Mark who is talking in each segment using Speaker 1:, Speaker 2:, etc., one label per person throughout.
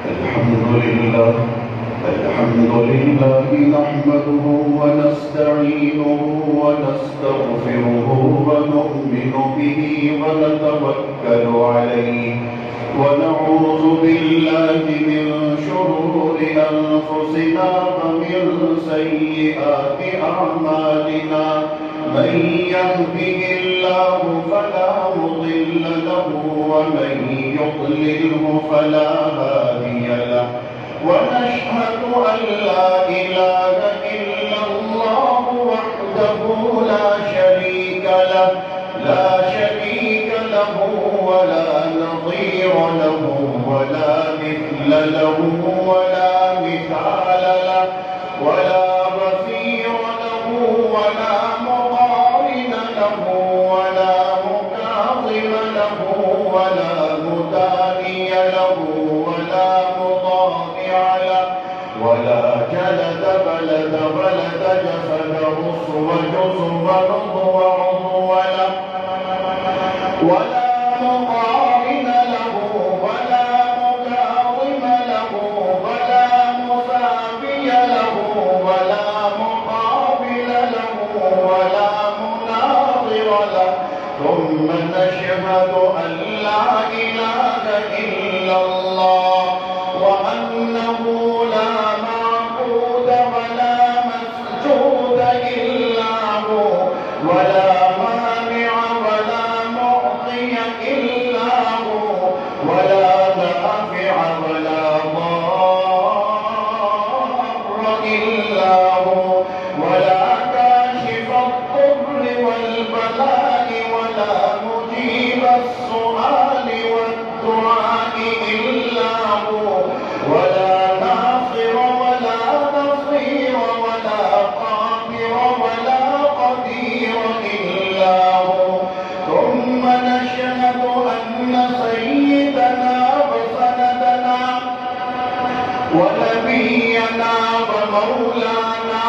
Speaker 1: الحمد لله نحمده ونستعينه ونستغفره ونؤمن به ونتوكل عليه ونعوذ بالله من شرور أنفسنا ومن سيئات أعمالنا من يهده الله فلا مضل له ومن يضلله فلا هادي له ونشهد أن لا إله إلا الله وحده لا شريك له ولا نظير له ولا مثل له ولا مثال له ولا بصير له ولا مقارن له ولا مكاظم له ولا مداني له ولا مضارع له ولا جلد بلد جسد رسو جسم رضو عضو له ولا مقارن له ولا مكاظم له ولا مساوي له ولا مقابل له ولا مناظر له ثم نشهد أن لا إله إلا الله وأنه لا معبود ولا مسجود إلا هو ولا مانع ولا معطي إلا هو ولا نافع ولا ضار إلا هو ولا كاشف الضر والبلاء ولا مجيب السؤال والدعاء إلا هو ولا ناصر ولا نصير ولا قادر ولا قدير إلا هو ثم نشهد أن سيدنا وسندنا ونبينا ومولانا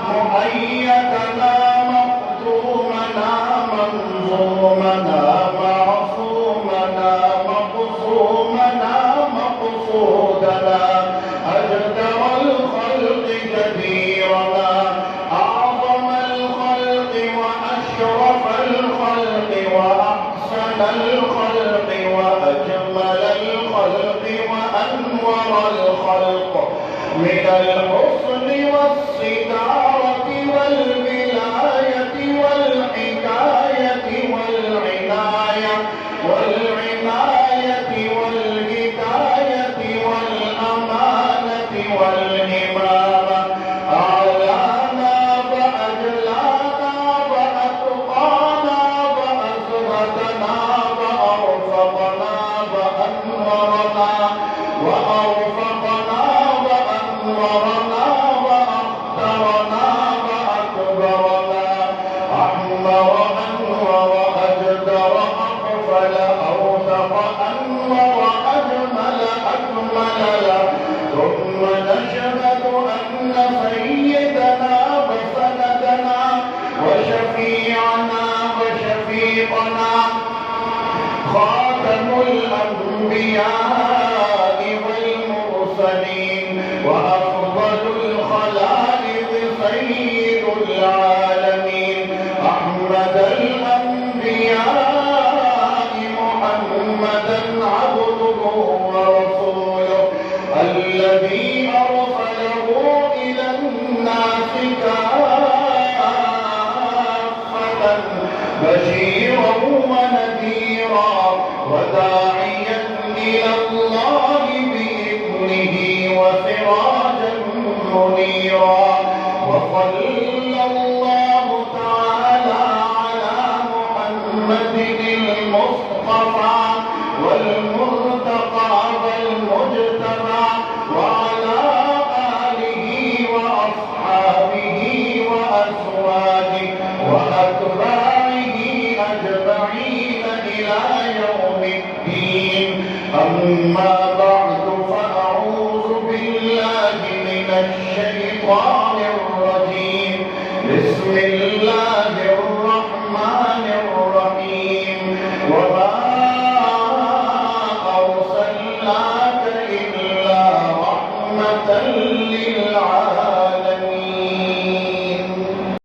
Speaker 1: مؤيدنا مخدومنا منظومنا معصومنا مقصومنا مقصودنا أجدر الخلق كبيرنا أعظم الخلق وأشرف الخلق وأحسن الخلق وأجمل الخلق وأنور الخلق من الحسن والستارة والولاية والحكاية والعناية والهداية والأمانة والإمامة أعلانا وأجلانا وأتقانا وأزهدنا وأرفقنا وأنورنا وأخبرنا وأكبرنا أحمر أنور أجدر أقفل أوثق أنور أجمل له ثم نشهد أن سيدنا وسندنا وشفيعنا وشفيقنا خاتم الأنبياء والمرسلين وأفضل الخلائق سيد العالمين أحمد الأنبياء محمدا عبده ورسوله الذي أرسله إلى الناس كافة بشيرا ونذيرا وداعيا إلى الله بإذنه وسراجا منيرا وصلى الله تعالى على محمد المصطفى والمرتقى والمجتبى وعلى آله وأصحابه وأزواجه وأتباعه أجمعين إلى يوم الدين أما بعد فأعوذ بالله من الشيطان الرجيم بسم الله